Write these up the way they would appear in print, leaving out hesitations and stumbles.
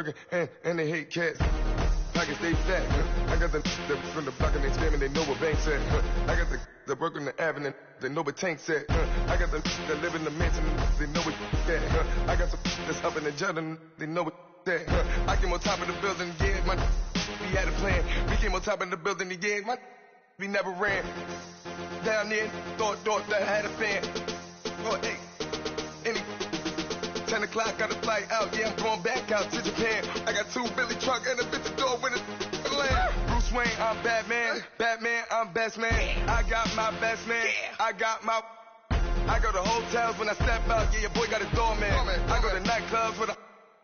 working, and they hate cats. Pockets stay fat. I got the from the block and they scamming, they know what banks at. I got the work on the avenue, they know what tanks at. I got the that live in the mansion, they know what that. I got the that's up in the jungle, they know what that. I came on top of the building, yeah, my we had a plan. We came on top of the building, yeah, my we never ran. Down there, thought that I had a fan. Oh, hey, any 10 o'clock, got a flight out, yeah, I'm going back out to Japan. I got 2 Billy truck and a bitch at the door with a land. Bruce Wayne, I'm Batman. Batman, I'm best man. I got my best man. I go to hotels when I step out, yeah, your boy got a doorman. I go to nightclubs with a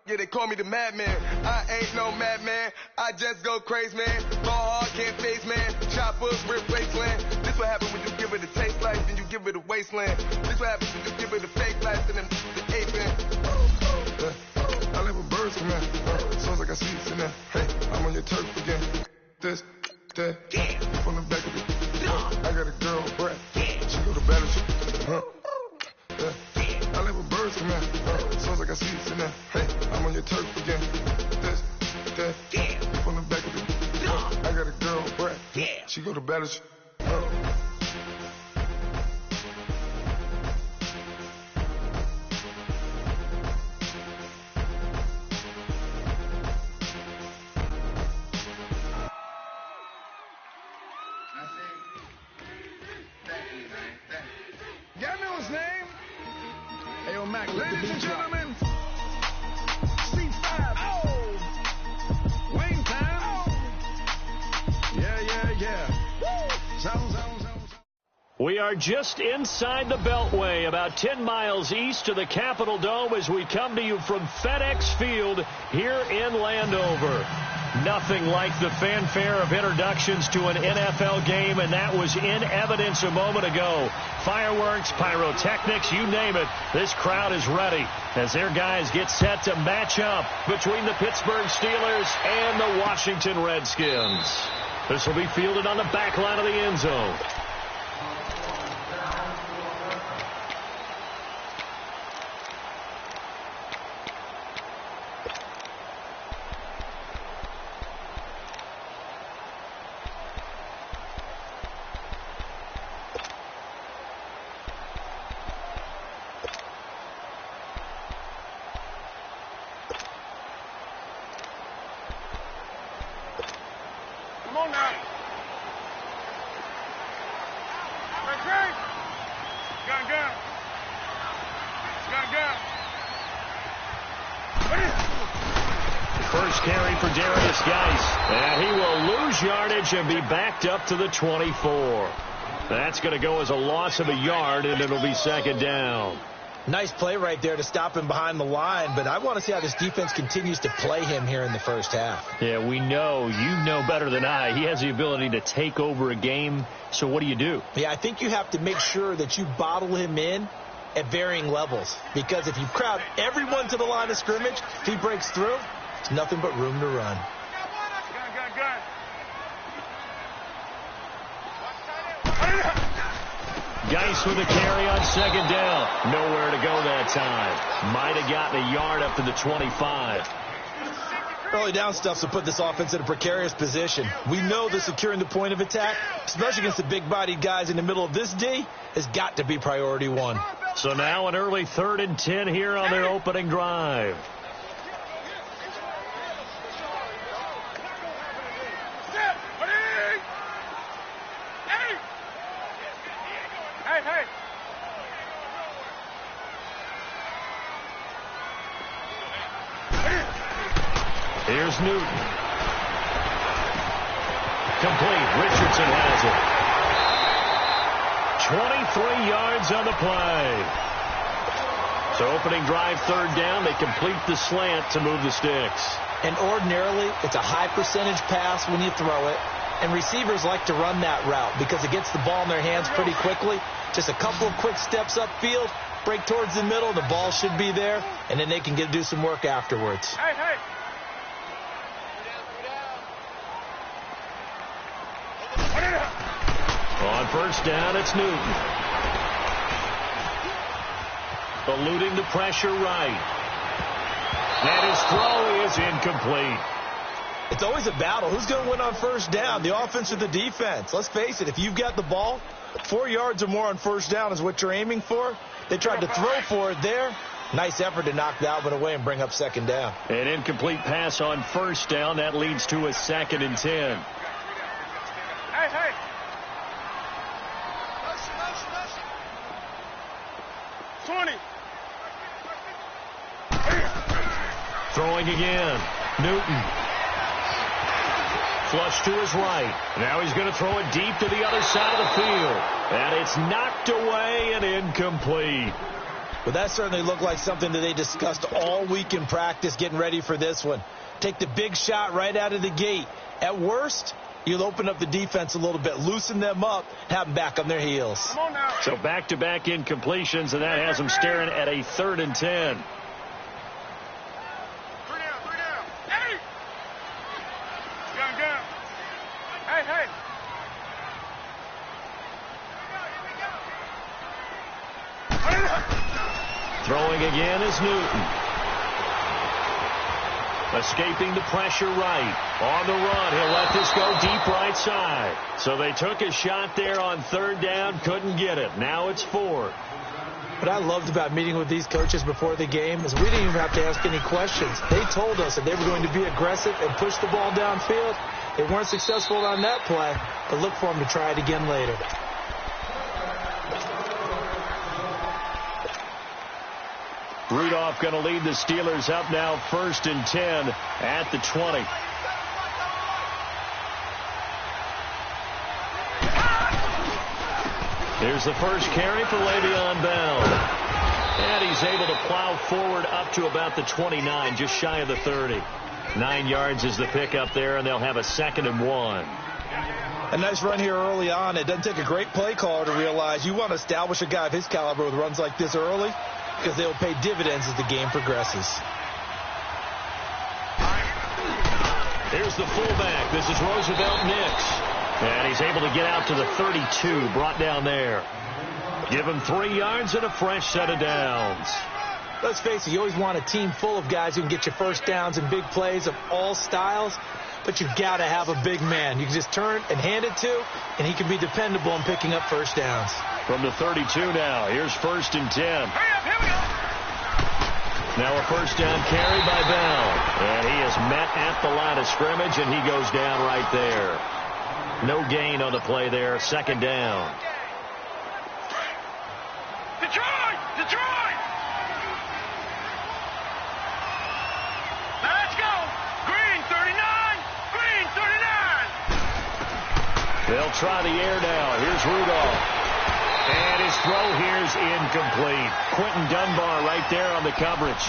yeah, they call me the madman. I ain't no madman. I just go crazy, man. Ball hard, can't face, man. Choppers, rip wasteland. This what happens when you give it a taste life, then you give it a wasteland. This what happens when you give it a fake life, and then the ape man. I live with birds from that. Sounds like I see it in there. Hey, I'm on your turf again. This, that, yeah. From the back of the I got a girl, Brett. Yeah. She go to battle. I live with birds from that. Sounds like I see it in there. Hey, I'm on your turf again. This, that, yeah. From the back of the I got a girl, Brett. Yeah. She go to battle. Ladies and gentlemen, C5. Oh, wing time. Oh, yeah. Zone. We are just inside the Beltway, about 10 miles east of the Capitol Dome as we come to you from FedEx Field here in Landover. Nothing like the fanfare of introductions to an NFL game, and that was in evidence a moment ago. Fireworks, pyrotechnics, you name it. This crowd is ready as their guys get set to match up between the Pittsburgh Steelers and the Washington Redskins. This will be fielded on the back line of the end zone. First carry for Darius Geis, and he will lose yardage and be backed up to the 24. That's going to go as a loss of a yard, and it'll be second down. Nice play right there to stop him behind the line, but I want to see how this defense continues to play him here in the first half. Yeah, we know. You know better than I. He has the ability to take over a game, so what do you do? Yeah, I think you have to make sure that you bottle him in at varying levels, because if you crowd everyone to the line of scrimmage, if he breaks through, it's nothing but room to run. Geis with a carry on second down. Nowhere to go that time. Might have gotten a yard up to the 25. Early down stuff to put this offense in a precarious position. We know that securing the point of attack, especially against the big-bodied guys in the middle of this D, has got to be priority one. So now an early 3rd and 10 here on their opening drive. Here's Newton. Complete. Richardson has it. 23 yards on the play. So opening drive, 3rd down. They complete the slant to move the sticks. And ordinarily, it's a high percentage pass when you throw it. And receivers like to run that route because it gets the ball in their hands pretty quickly. Just a couple of quick steps upfield, break towards the middle, the ball should be there, and then they can do some work afterwards. Hey. On first down, it's Newton. Eluding the pressure right. And his throw is incomplete. It's always a battle. Who's going to win on first down, the offense or the defense? Let's face it, if you've got the ball, 4 yards or more on first down is what you're aiming for. They tried to throw for it there. Nice effort to knock that one away and bring up second down. An incomplete pass on first down. That leads to a 2nd and 10. Hey. Motion. 20. Throwing again. Newton. Flush to his right. Now he's going to throw it deep to the other side of the field. And it's knocked away and incomplete. Well, that certainly looked like something that they discussed all week in practice getting ready for this one. Take the big shot right out of the gate. At worst, you'll open up the defense a little bit, loosen them up, have them back on their heels. Come on now. So back-to-back incompletions, and that has them staring at a 3rd and 10. 3 down. Hey! Gun. Hey. Throwing again is Newton. Escaping the pressure right. On the run, he'll let this go deep right side. So they took a shot there on 3rd down, couldn't get it. Now it's 4th. What I loved about meeting with these coaches before the game is we didn't even have to ask any questions. They told us that they were going to be aggressive and push the ball downfield. They weren't successful on that play, but look for them to try it again later. Rudolph going to lead the Steelers up now 1st and 10 at the 20. Here's the first carry for Le'Veon Bell. And he's able to plow forward up to about the 29, just shy of the 30. 9 yards is the pickup there, and they'll have a 2nd and 1. A nice run here early on. It doesn't take a great play caller to realize you want to establish a guy of his caliber with runs like this early because they'll pay dividends as the game progresses. Here's the fullback. This is Roosevelt Nix. And he's able to get out to the 32, brought down there. Give him 3 yards and a fresh set of downs. Let's face it, you always want a team full of guys who can get you first downs and big plays of all styles, but you've got to have a big man. You can just turn and hand it to, and he can be dependable in picking up first downs. From the 32 now, here's 1st and 10. Hurry up, here we go. Now a first down carry by Bell. And he is met at the line of scrimmage, and he goes down right there. No gain on the play there, 2nd down. Detroit! Let's go! Green 39! They'll try the air now. Here's Rudolph. And his throw here's incomplete. Quentin Dunbar right there on the coverage.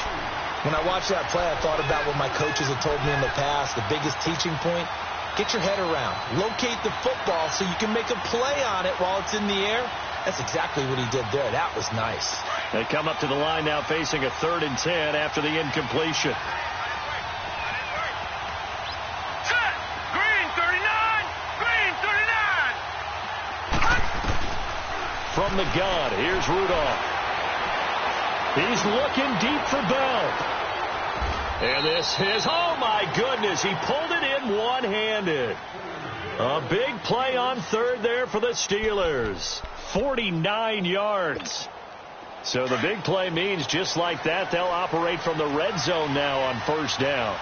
When I watched that play, I thought about what my coaches had told me in the past. The biggest teaching point, get your head around. Locate the football so you can make a play on it while it's in the air. That's exactly what he did there. That was nice. They come up to the line now facing a 3rd and 10 after the incompletion. Set! Green 39! From the gun, here's Rudolph. He's looking deep for Bell. And this is, oh my goodness, he pulled it in one-handed. A big play on 3rd there for the Steelers. 49 yards. So the big play means just like that, they'll operate from the red zone now on 1st down.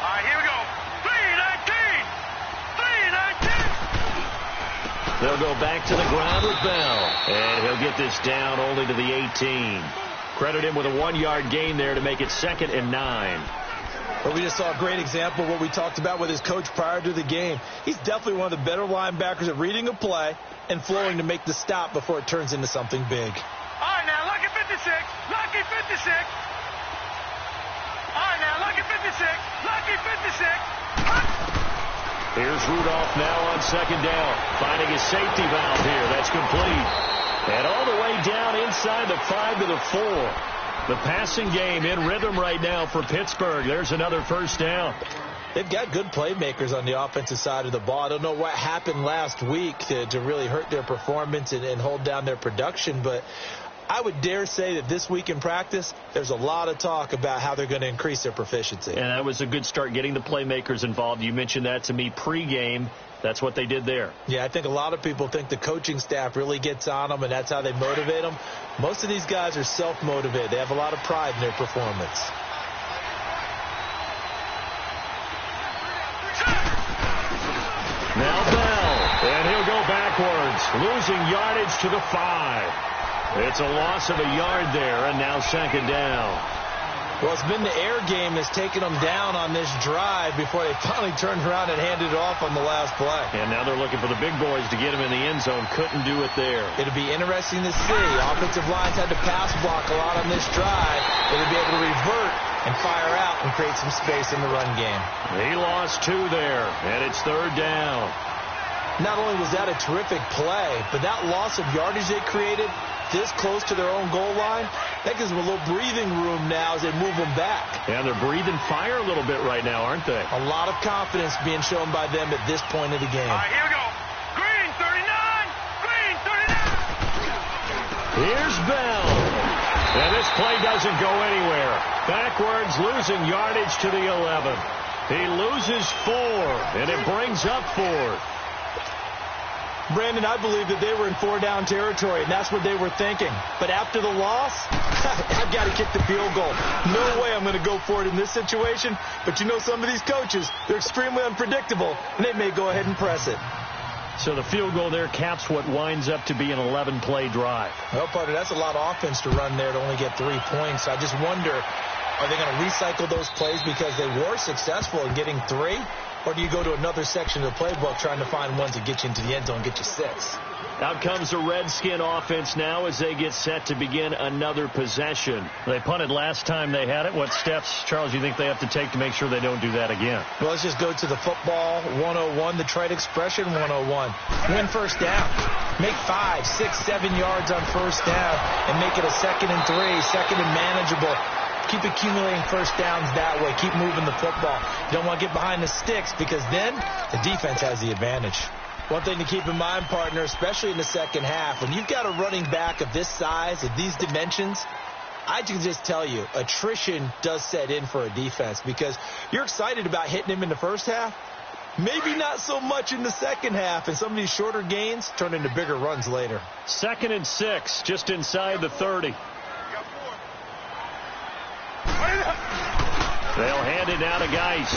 All right, here we go. 3-19! They'll go back to the ground with Bell. And he'll get this down only to the 18. Credit him with a 1-yard gain there to make it 2nd and 9. But we just saw a great example of what we talked about with his coach prior to the game. He's definitely one of the better linebackers at reading a play and flowing to make the stop before it turns into something big. All right, now, lucky 56. Lucky 56. All right, now, lucky 56. Lucky 56. Here's Rudolph now on 2nd down. Finding his safety valve here. That's complete. And all the way down inside the 5 to the 4. The passing game in rhythm right now for Pittsburgh. There's another 1st down. They've got good playmakers on the offensive side of the ball. I don't know what happened last week to really hurt their performance and hold down their production, but I would dare say that this week in practice, there's a lot of talk about how they're going to increase their proficiency. And that was a good start, getting the playmakers involved. You mentioned that to me pregame. That's what they did there. Yeah, I think a lot of people think the coaching staff really gets on them, and that's how they motivate them. Most of these guys are self-motivated. They have a lot of pride in their performance. Now Bell, and he'll go backwards, losing yardage to the 5. It's a loss of a yard there, and now second down. Well, it's been the air game that's taken them down on this drive before they finally turned around and handed it off on the last play. And now they're looking for the big boys to get him in the end zone. Couldn't do it there. It'll be interesting to see. Offensive lines had to pass block a lot on this drive. They'll be able to revert and fire out and create some space in the run game. He lost 2 there, and it's third down. Not only was that a terrific play, but that loss of yardage they created this close to their own goal line, that gives them a little breathing room now as they move them back. And they're breathing fire a little bit right now, aren't they? A lot of confidence being shown by them at this point of the game. All right, here we go. Green 39. Green 39. Here's Bell. And this play doesn't go anywhere. Backwards, losing yardage to the 11. He loses 4, and it brings up 4. Brandon, I believe that they were in 4-down territory, and that's what they were thinking. But after the loss, I've got to kick the field goal. No way I'm going to go for it in this situation. But you know, some of these coaches, they're extremely unpredictable, and they may go ahead and press it. So the field goal there caps what winds up to be an 11-play drive. Well, partner, that's a lot of offense to run there to only get 3 points. I just wonder, are they going to recycle those plays because they were successful in getting 3? Or do you go to another section of the playbook trying to find ones that get you into the end zone and get you 6? Out comes the Redskin offense now as they get set to begin another possession. They punted last time they had it. What steps, Charles, do you think they have to take to make sure they don't do that again? Well, let's just go to the football 101, the trade expression 101. Win first down. Make 5, 6, 7 yards on first down and make it a 2nd and 3, 2nd and manageable. Keep accumulating first downs that way. Keep moving the football. You don't want to get behind the sticks because then the defense has the advantage. One thing to keep in mind, partner, especially in the second half, when you've got a running back of this size, of these dimensions, I can just tell you, attrition does set in for a defense because you're excited about hitting him in the first half. Maybe not so much in the second half, and some of these shorter gains turn into bigger runs later. 2nd and 6, just inside the 30. They'll hand it now to Geis.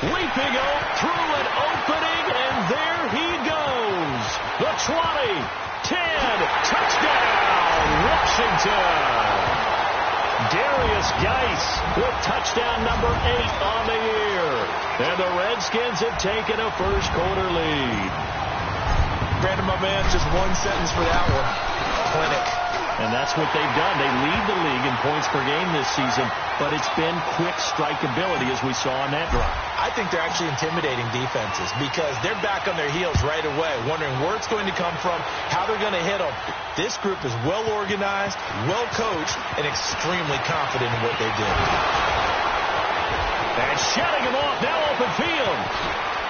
Leaping out through an opening, and there he goes. The 20, 10, touchdown, Washington. Darius Geis with touchdown number 8 on the year. And the Redskins have taken a first-quarter lead. Brandon, my man, just one sentence for that one. Clinic. And that's what they've done. They lead the league in points per game this season, but it's been quick strikeability as we saw on that drive. I think they're actually intimidating defenses because they're back on their heels right away, wondering where it's going to come from, how they're going to hit them. This group is well organized, well coached, and extremely confident in what they do. And shutting him off, now open field.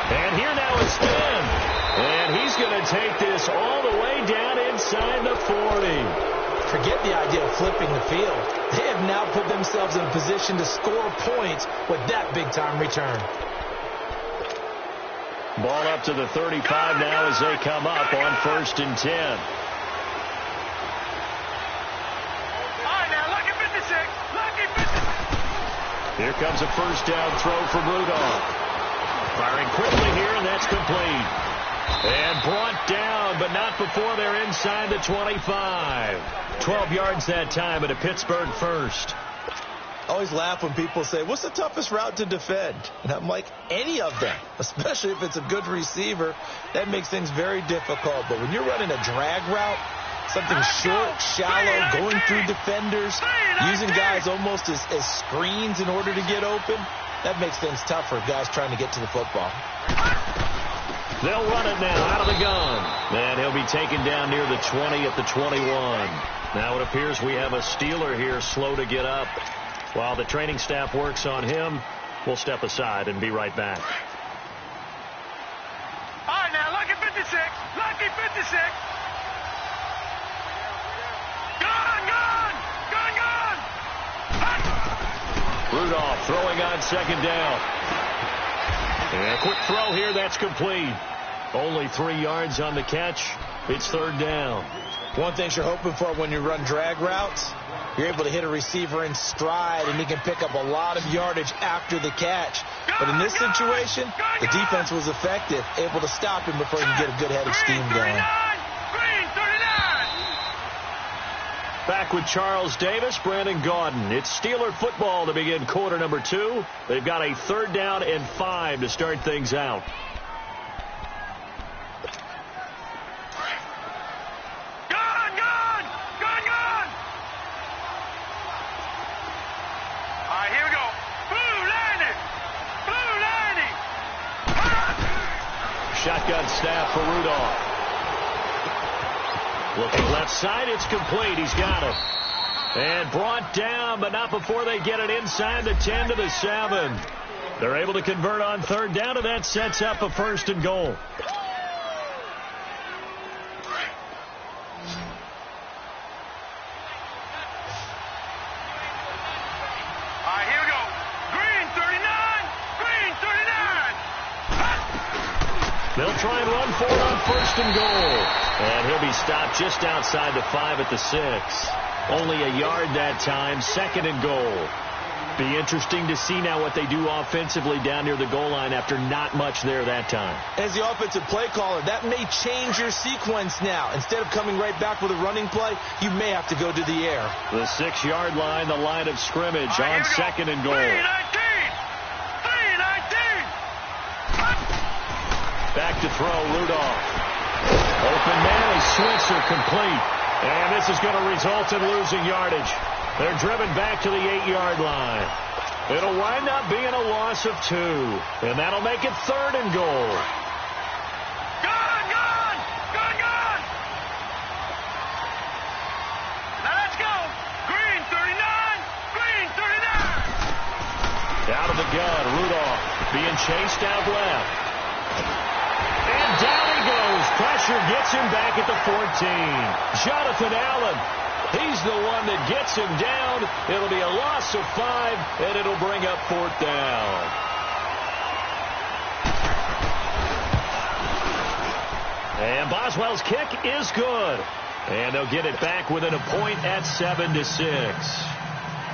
And here now is Finn. And he's going to take this all the way down inside the 40. Forget the idea of flipping the field. They have now put themselves in a position to score points with that big-time return. Ball up to the 35 now as they come up on 1st and 10. All right, now, lucky 56. Lucky 56. Here comes a first down throw from Rudolph. Firing quickly here, and that's complete. And brought down, but not before they're inside the 25. 12 yards that time at a Pittsburgh first. I always laugh when people say, what's the toughest route to defend? And I'm like, any of them, especially if it's a good receiver. That makes things very difficult. But when you're running a drag route, something short, shallow, going through defenders, using guys almost as screens in order to get open, that makes things tough for guys trying to get to the football. They'll run it now out of the gun. And he'll be taken down near the 20 at the 21. Now it appears we have a Steeler here slow to get up. While the training staff works on him, we'll step aside and be right back. All right, now, lucky 56. Lucky 56. Rudolph throwing on second down. And a quick throw here, that's complete. Only 3 yards on the catch. It's third down. One thing you're hoping for when you run drag routes, you're able to hit a receiver in stride, and he can pick up a lot of yardage after the catch. But in this situation, the defense was effective, able to stop him before he can get a good head of steam going. Back with Charles Davis, Brandon Gaudin. It's Steeler football to begin quarter number 2. They've got a third down and 5 to start things out. Shotgun snap for Rudolph. Looking left side, it's complete. He's got it. And brought down, but not before they get it inside the 10 to the 7. They're able to convert on third down, and that sets up a first and goal. They'll try and run for it on first and goal. And he'll be stopped just outside the 5 at the 6. Only a yard that time, second and goal. Be interesting to see now what they do offensively down near the goal line after not much there that time. As the offensive play caller, that may change your sequence now. Instead of coming right back with a running play, you may have to go to the air. The 6-yard line, the line of scrimmage on second and goal. Back to throw, Rudolph. Open man, a Switzer complete. And this is going to result in losing yardage. They're driven back to the 8-yard line. It'll wind up being a loss of 2. And that'll make it third and goal. Gone! Now let's go. Green 39. Out of the gun, Rudolph being chased out left. And down he goes. Pressure gets him back at the 14. Jonathan Allen, he's the one that gets him down. It'll be a loss of 5, and it'll bring up fourth down. And Boswell's kick is good. And they'll get it back within a point at 7-6.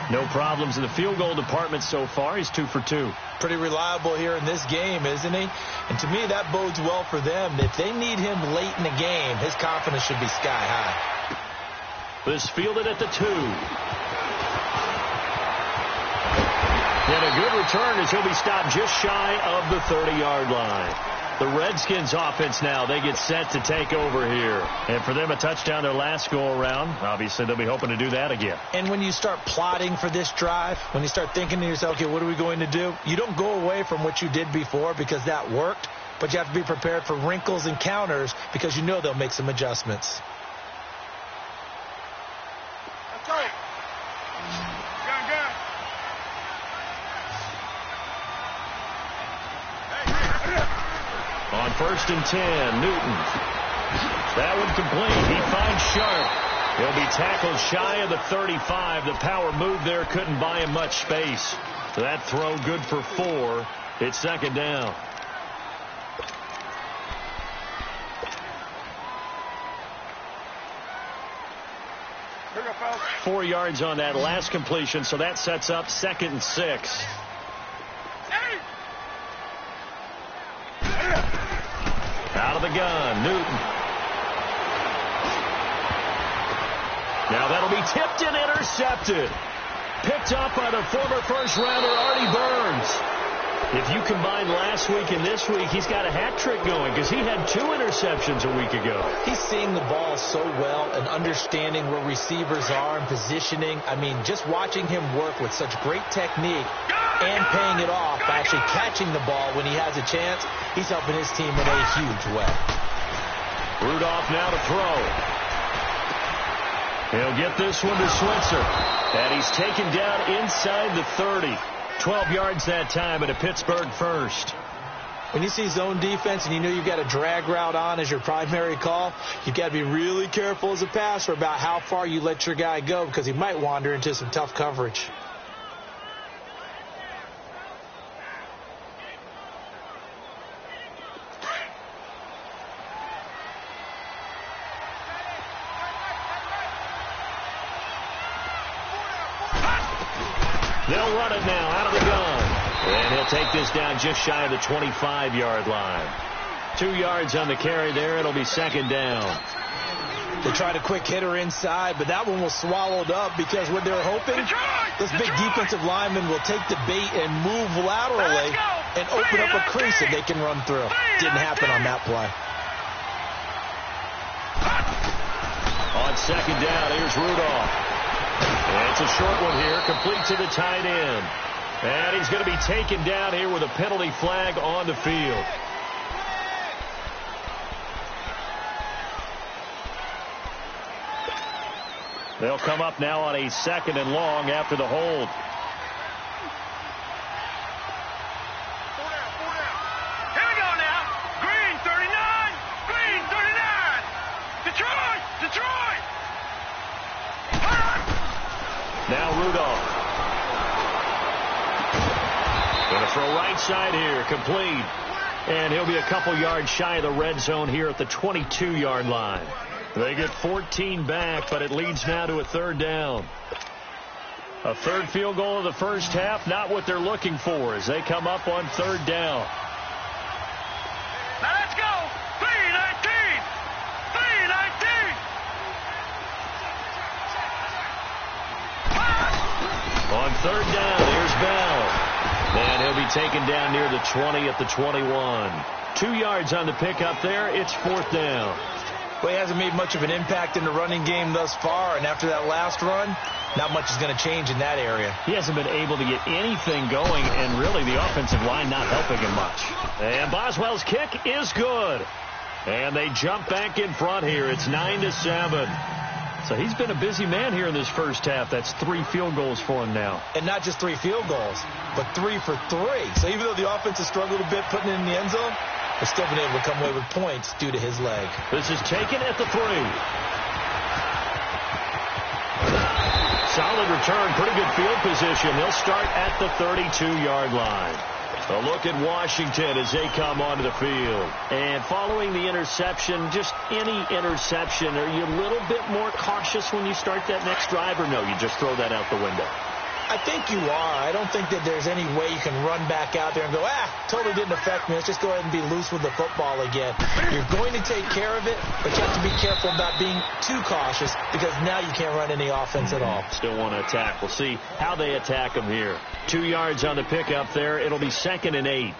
No problems in the field goal department so far. He's 2 for 2. Pretty reliable here in this game, isn't he? And to me, that bodes well for them. If they need him late in the game, his confidence should be sky high. This fielded at the 2. And a good return as he'll be stopped just shy of the 30-yard line. The Redskins offense now, they get set to take over here. And for them, a touchdown their last go-around. Obviously, they'll be hoping to do that again. And when you start plotting for this drive, when you start thinking to yourself, okay, what are we going to do? You don't go away from what you did before because that worked, but you have to be prepared for wrinkles and counters because you know they'll make some adjustments. Let's go. Gun. On first and 10, Newton. That one complete. He finds Sharp. He'll be tackled shy of the 35. The power move there couldn't buy him much space. So that throw good for 4. It's second down. Here we go, fellas. 4 yards on that last completion, so that sets up second and 6. Out of the gun, Newton. Now that'll be tipped and intercepted. Picked up by the former first-rounder Artie Burns. If you combine last week and this week, he's got a hat trick going because he had 2 interceptions a week ago. He's seeing the ball so well and understanding where receivers are and positioning. I mean, just watching him work with such great technique and paying it off by actually catching the ball when he has a chance, he's helping his team in a huge way. Rudolph now to throw. He'll get this one to Switzer. And he's taken down inside the 30. 12 yards that time at a Pittsburgh first. When you see zone defense and you know you've got a drag route on as your primary call, you've got to be really careful as a passer about how far you let your guy go because he might wander into some tough coverage. They'll run it now out of the gun. And he'll take this down just shy of the 25-yard line. 2 yards on the carry there. It'll be second down. They tried a quick hitter inside, but that one was swallowed up because what they're hoping, this big defensive lineman will take the bait and move laterally and open up a crease that they can run through. Didn't happen on that play. On second down, here's Rudolph. And it's a short one here, complete to the tight end. And he's going to be taken down here with a penalty flag on the field. They'll come up now on a second and long after the hold. Here we go now. Green 39. Green 39. Detroit. Detroit. Now Rudolph. Going to throw right side here. Complete. And he'll be a couple yards shy of the red zone here at the 22-yard line. They get 14 back, but it leads now to a third down. A third field goal of the first half, not what they're looking for as they come up on third down. Now let's go. 3-19. 3-19. On third down, here's Bell. And he'll be taken down near the 20 at the 21. 2 yards on the pickup there. It's fourth down. Well, he hasn't made much of an impact in the running game thus far, and after that last run, not much is going to change in that area. He hasn't been able to get anything going, and really the offensive line not helping him much. And Boswell's kick is good. And they jump back in front here. It's 9-7. So he's been a busy man here in this first half. That's 3 field goals for him now. And not just 3 field goals, but 3 for 3. So even though the offense has struggled a bit putting it in the end zone, they're still been able to come away with points due to his leg. This is taken at the 3. Solid return, pretty good field position. They'll start at the 32-yard line. A look at Washington as they come onto the field. And following the interception, just any interception, are you a little bit more cautious when you start that next drive, or no, you just throw that out the window? I think you are. I don't think that there's any way you can run back out there and go, totally didn't affect me. Let's just go ahead and be loose with the football again. You're going to take care of it, but you have to be careful about being too cautious because now you can't run any offense at all. Still want to attack. We'll see how they attack them here. 2 yards on the pickup there. It'll be 2nd and 8.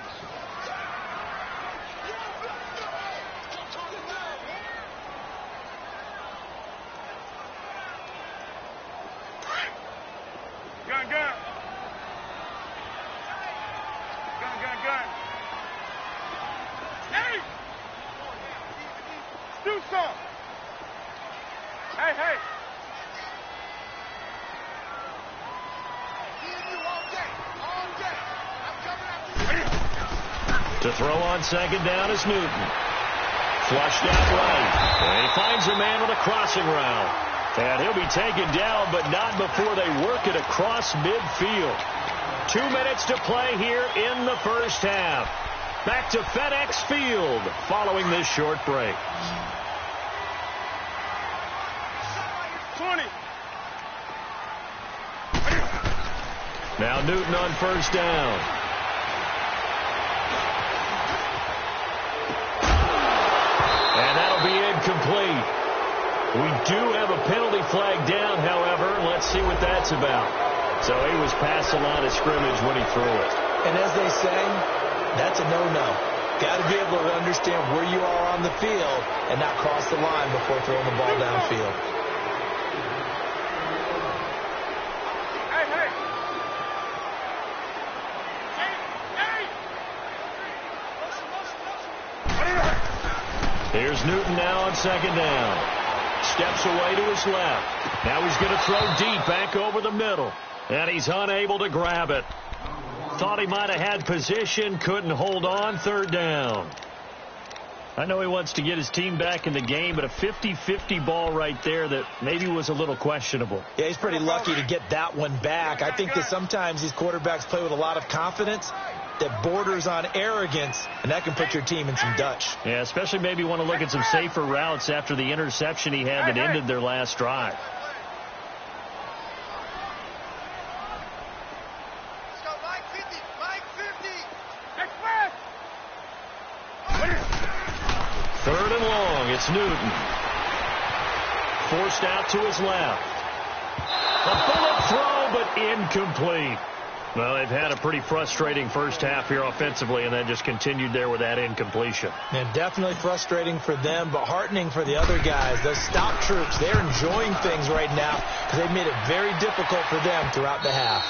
To throw on second down is Newton. Flushed out right. And he finds a man on a crossing route. And he'll be taken down, but not before they work it across midfield. 2 minutes to play here in the first half. Back to FedEx Field following this short break. 20. Now Newton on first down. And that'll be incomplete. We do have a penalty flag down, however. Let's see what that's about. So he was past the line of scrimmage when he threw it. And as they say, that's a no-no. Got to be able to understand where you are on the field and not cross the line before throwing the ball downfield. Here's Newton now on second down. Steps away to his left. Now he's going to throw deep back over the middle. And he's unable to grab it. Thought he might have had position. Couldn't hold on. Third down. I know he wants to get his team back in the game, but a 50-50 ball right there that maybe was a little questionable. Yeah, he's pretty lucky to get that one back. I think that sometimes these quarterbacks play with a lot of confidence that borders on arrogance, and that can put your team in some Dutch. Yeah, especially maybe want to look at some safer routes after the interception he had that ended their last drive. and long. It's Newton. Forced out to his left. A bullet throw, but incomplete. Well, they've had a pretty frustrating first half here offensively, and then just continued there with that incompletion. And definitely frustrating for them, but heartening for the other guys. Those stop troops, they're enjoying things right now because they've made it very difficult for them throughout the half.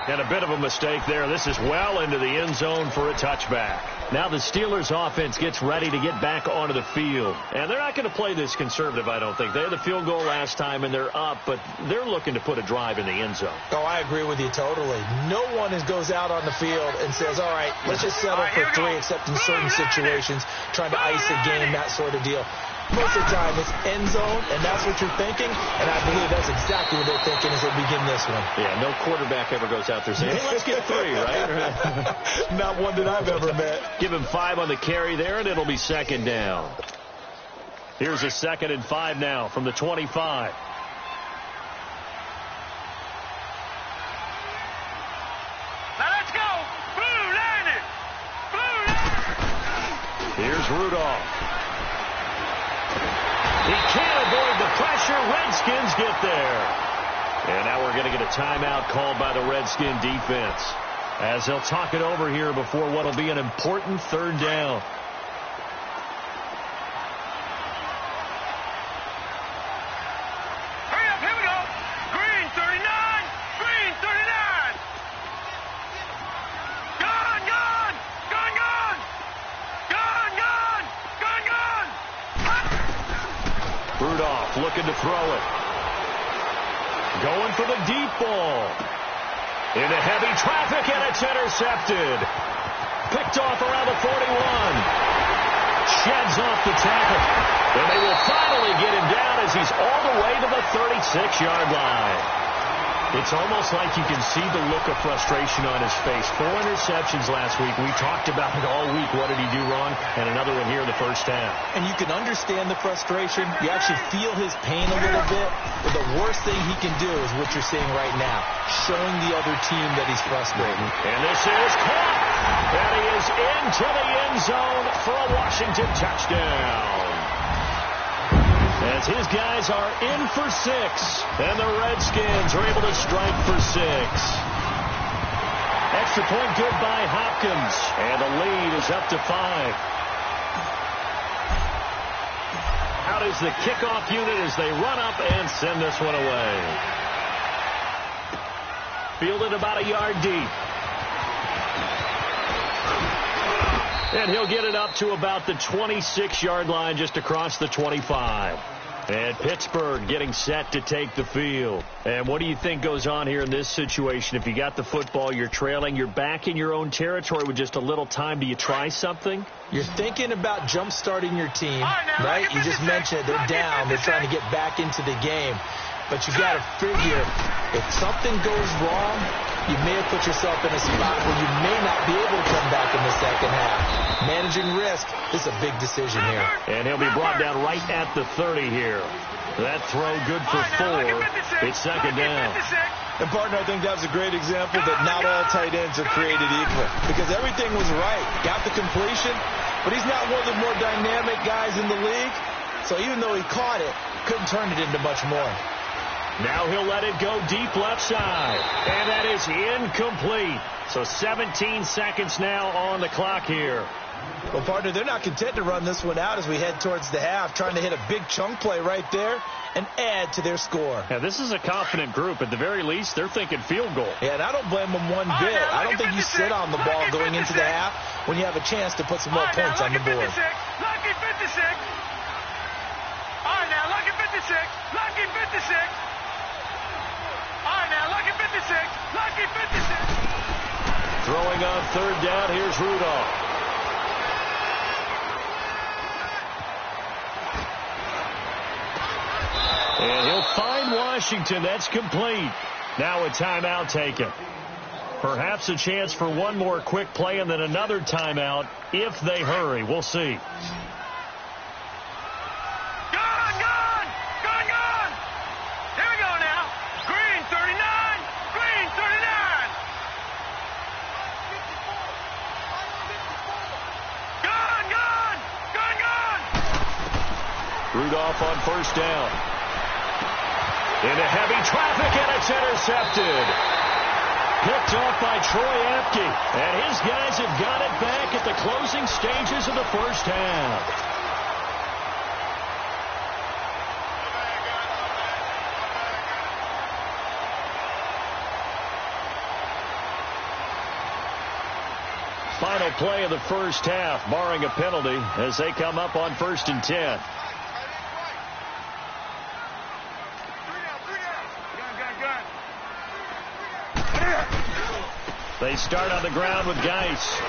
And a bit of a mistake there. This is well into the end zone for a touchback. Now the Steelers offense gets ready to get back onto the field. And they're not going to play this conservative, I don't think. They had the field goal last time, and they're up, but they're looking to put a drive in the end zone. Oh, I agree with you totally. No one goes out on the field and says, all right, let's just settle for three, except in certain situations, trying to ice a game, that sort of deal. Most of the time, it's end zone, and that's what you're thinking, and I believe that's exactly what they're thinking as they begin this one. Yeah, no quarterback ever goes out there saying, hey, let's get three, right? Not one that I've ever met. Give him 5 on the carry there, and it'll be second down. Here's a 2nd and 5 now from the 25. Now let's go. Blue landed. Blue landed. Here's Rudolph. He can't avoid the pressure. Redskins get there. And now we're going to get a timeout called by the Redskin defense, as they'll talk it over here before what will be an important 3rd down. Hurry up. Here we go. Green 39. Green 39. Gone, gone. Gone, gone. Gone, gone. Gone, gone. Rudolph looking to throw it. Going for the deep ball. Into heavy traffic, and it's intercepted. Picked off around the 41. Sheds off the tackle. And they will finally get him down as he's all the way to the 36-yard line. It's almost like you can see the look of frustration on his face. 4 interceptions last week. We talked about it all week. What did he do wrong? And another one here in the first half. And you can understand the frustration. You actually feel his pain a little bit. But the worst thing he can do is what you're seeing right now, showing the other team that he's frustrated. And this is caught. And he is into the end zone for a Washington touchdown. As his guys are in for 6, and the Redskins are able to strike for 6. Extra point good by Hopkins, and the lead is up to 5. Out is the kickoff unit as they run up and send this one away. Fielded about a yard deep. And he'll get it up to about the 26-yard line, just across the 25. And Pittsburgh getting set to take the field. And what do you think goes on here in this situation? If you got the football, you're trailing, you're back in your own territory with just a little time. Do you try something? You're thinking about jump-starting your team, right? You just mentioned it. They're down. They're trying to get back into the game. But you got to figure, if something goes wrong, you may have put yourself in a spot where you may not be able to come back in the second half. Managing risk is a big decision here. And he'll be brought down right at the 30 here. That throw good for 4. It's second down. And, partner, I think that was a great example that not all tight ends are created equal. Because everything was right. Got the completion, but he's not one of the more dynamic guys in the league. So even though he caught it, couldn't turn it into much more. Now he'll let it go deep left side. And that is incomplete. So 17 seconds now on the clock here. Well, partner, they're not content to run this one out as we head towards the half, trying to hit a big chunk play right there and add to their score. Yeah, this is a confident group. At the very least, they're thinking field goal. Yeah, and I don't blame them one bit. I don't think you sit on the ball going into the half when you have a chance to put some more points on the board. Lucky 56. All right, now, lucky 56. Lucky 56. All right, now, lucky 56. Lucky 56. Throwing on 3rd down, here's Rudolph. And he'll find Washington. That's complete. Now a timeout taken. Perhaps a chance for one more quick play and then another timeout if they hurry. We'll see. Rudolph on first down. Into heavy traffic, and it's intercepted. Picked off by Troy Apke. And his guys have got it back at the closing stages of the first half. Final play of the first half, barring a penalty, as they come up on 1st and 10. They start on the ground with Geis.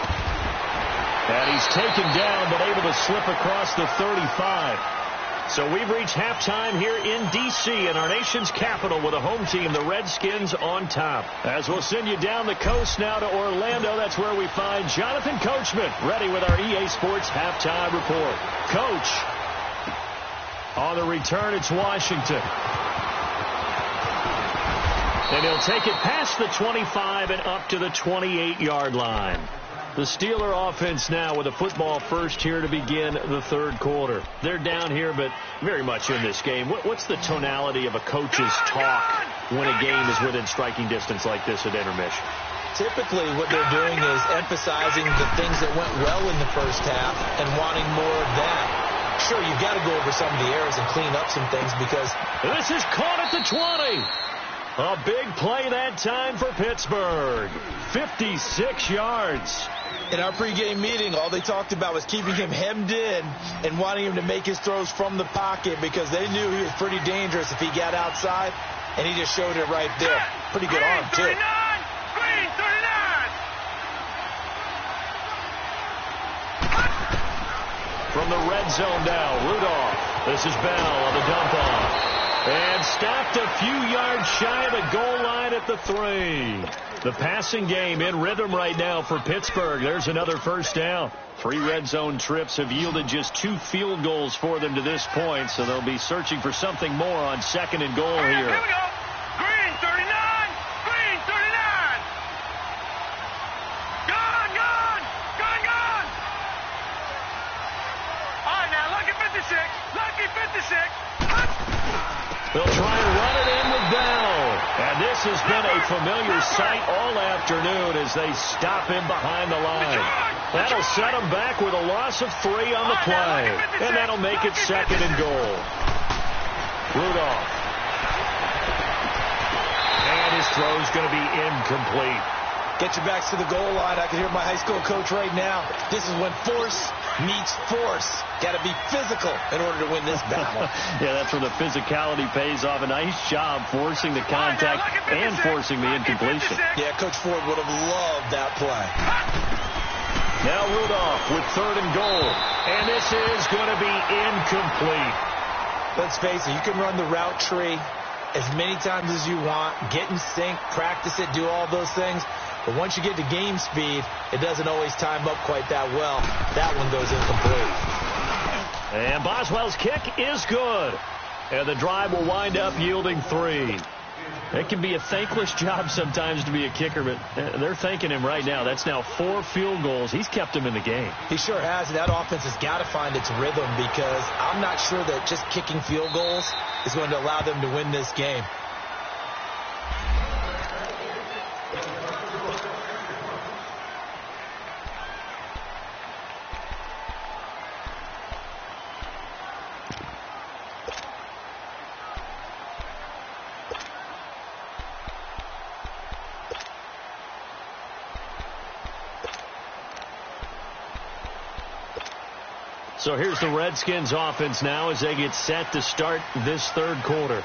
And he's taken down, but able to slip across the 35. So we've reached halftime here in D.C. in our nation's capital with a home team, the Redskins, on top. As we'll send you down the coast now to Orlando, that's where we find Jonathan Coachman, ready with our EA Sports halftime report. Coach, on the return, it's Washington. And he'll take it past the 25 and up to the 28-yard line. The Steeler offense now with a football first here to begin the third quarter. They're down here, but very much in this game. What's the tonality of a coach's talk when a game is within striking distance like this at intermission? Typically what they're doing is emphasizing the things that went well in the first half and wanting more of that. Sure, you've got to go over some of the errors and clean up some things because... This is caught at the 20. A big play that time for Pittsburgh. 56 yards. In our pregame meeting, all they talked about was keeping him hemmed in and wanting him to make his throws from the pocket because they knew he was pretty dangerous if he got outside, and he just showed it right there. Pretty good arm, too. Green 39. From the red zone now, Rudolph. This is Bell on the dump off. And stopped a few yards shy of the goal line at the 3. The passing game in rhythm right now for Pittsburgh. There's another first down. 3 red zone trips have yielded just 2 field goals for them to this point, so they'll be searching for something more on 2nd and goal here. Here we go. Green 39. Green 39. Gone, gone. Gone, gone. All right, now, lucky 56. Lucky 56. They'll try and run it in with Bell. And this has been a familiar sight all afternoon as they stop him behind the line. That'll set him back with a loss of 3 on the play. And that'll make it 2nd and goal. Rudolph. And his throw's going to be incomplete. Get your backs to the goal line. I can hear my high school coach right now. This is when force meets force. Got to be physical in order to win this battle. Yeah, that's where the physicality pays off. A nice job forcing the contact and forcing the incompletion. Yeah, Coach Ford would have loved that play. Now Rudolph with 3rd and goal. And this is going to be incomplete. Let's face it, you can run the route tree as many times as you want, get in sync, practice it, do all those things. But once you get to game speed, it doesn't always time up quite that well. That one goes incomplete. And Boswell's kick is good. And the drive will wind up yielding 3. It can be a thankless job sometimes to be a kicker, but they're thanking him right now. That's now 4 field goals. He's kept him in the game. He sure has. That offense has got to find its rhythm because I'm not sure that just kicking field goals is going to allow them to win this game. So here's the Redskins offense now as they get set to start this third quarter.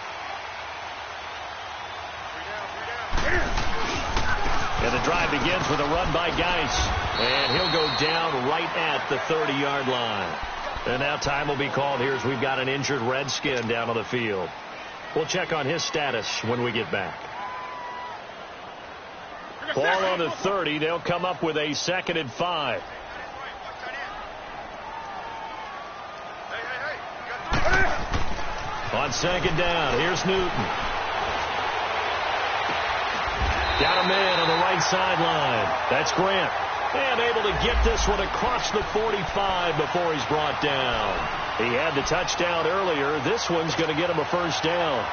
And the drive begins with a run by Geis. And he'll go down right at the 30-yard line. And now time will be called here as we've got an injured Redskin down on the field. We'll check on his status when we get back. Ball on the 30. They'll come up with a 2nd and 5. On 2nd down, here's Newton. Got him in on the right sideline. That's Grant. And able to get this one across the 45 before he's brought down. He had the touchdown earlier. This one's going to get him a first down.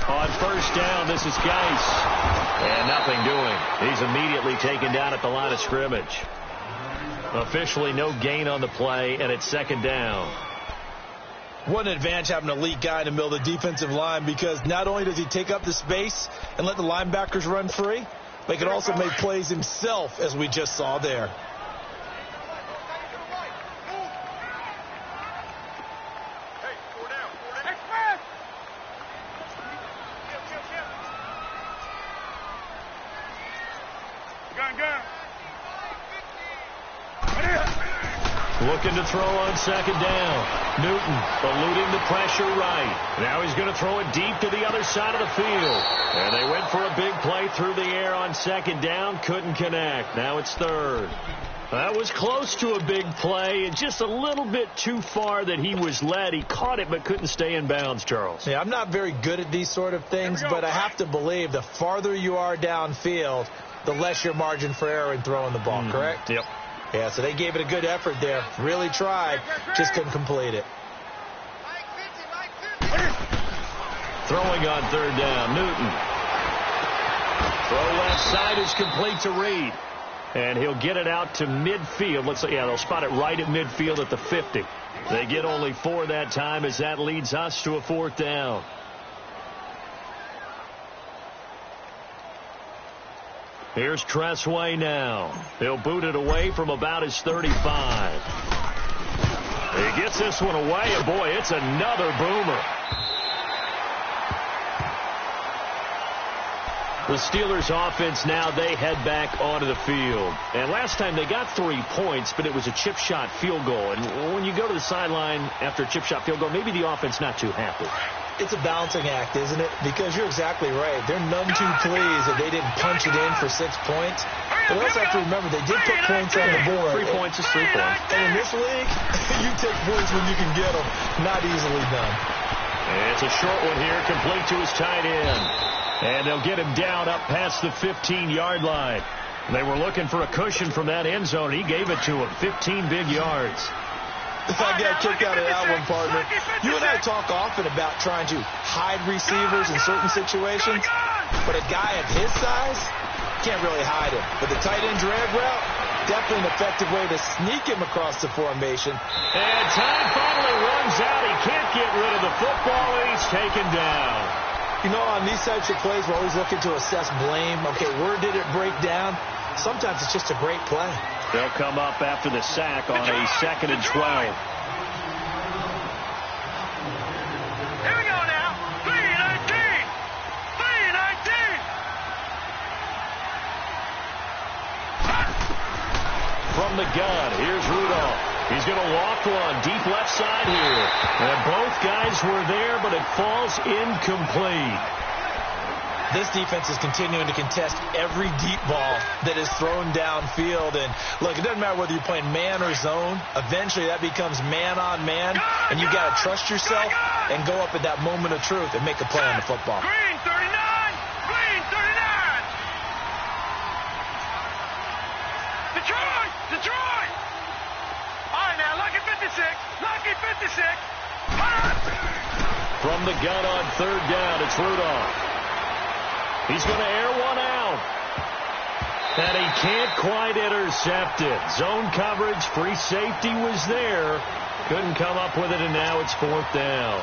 On first down, this is Geis. And nothing doing. He's immediately taken down at the line of scrimmage. Officially no gain on the play, and it's second down. What an advantage having an elite guy in the middle of the defensive line, because not only does he take up the space and let the linebackers run free, but he can also make plays himself, as we just saw there. Looking to throw on second down. Newton eluding the pressure right. Now he's going to throw it deep to the other side of the field. And they went for a big play through the air on second down. Couldn't connect. Now it's third. That was close to a big play. Just a little bit too far that he was led. He caught it but couldn't stay in bounds, Charles. Yeah, I'm not very good at these sort of things, but I have to believe the farther you are downfield, the less your margin for error in throwing the ball, correct? Yep. Yeah, so they gave it a good effort there. Really tried, just couldn't complete it. Throwing on third down, Newton. Throw left side is complete to Reed. And he'll get it out to midfield. Looks like, yeah, they'll spot it right at midfield at the 50. They get only 4 that time, as that leads us to a fourth down. Here's Tressway now. He'll boot it away from about his 35. He gets this one away, and boy, it's another boomer. The Steelers offense now, they head back onto the field. And last time they got 3 points, but it was a chip shot field goal. And when you go to the sideline after a chip shot field goal, maybe the offense not too happy. It's a balancing act, isn't it? Because you're exactly right. They're none too pleased that they didn't punch it in for 6 points. But we also have to remember they did put points on the board. 3 points is 3 points. And in this league, you take points when you can get them. Not easily done. And it's a short one here, complete to his tight end. And they'll get him down up past the 15-yard line. They were looking for a cushion from that end zone. He gave it to him. 15 big yards. I got a kick out of that one, partner. You and I talk often about trying to hide receivers in certain situations, but a guy of his size can't really hide him. But the tight end drag route, definitely an effective way to sneak him across the formation. And time finally runs out. He can't get rid of the football, and he's taken down. You know, on these types of plays, we're always looking to assess blame. Okay, where did it break down? Sometimes it's just a great play. They'll come up after the sack on a 2nd and 12. Here we go now. 3-19. 3-19. From the gun, here's Rudolph. He's going to walk one deep left side here. And both guys were there, but it falls incomplete. This defense is continuing to contest every deep ball that is thrown downfield. And, look, it doesn't matter whether you're playing man or zone. Eventually, that becomes man-on-man, and you've got to trust yourself and go up at that moment of truth and make a play on the football. Green 39. Green 39. Detroit. Detroit. All right, now, Lucky 56. Lucky 56. From the gun on third down, it's Rudolph. He's going to air one out. And he can't quite intercept it. Zone coverage, free safety was there. Couldn't come up with it, and now it's fourth down.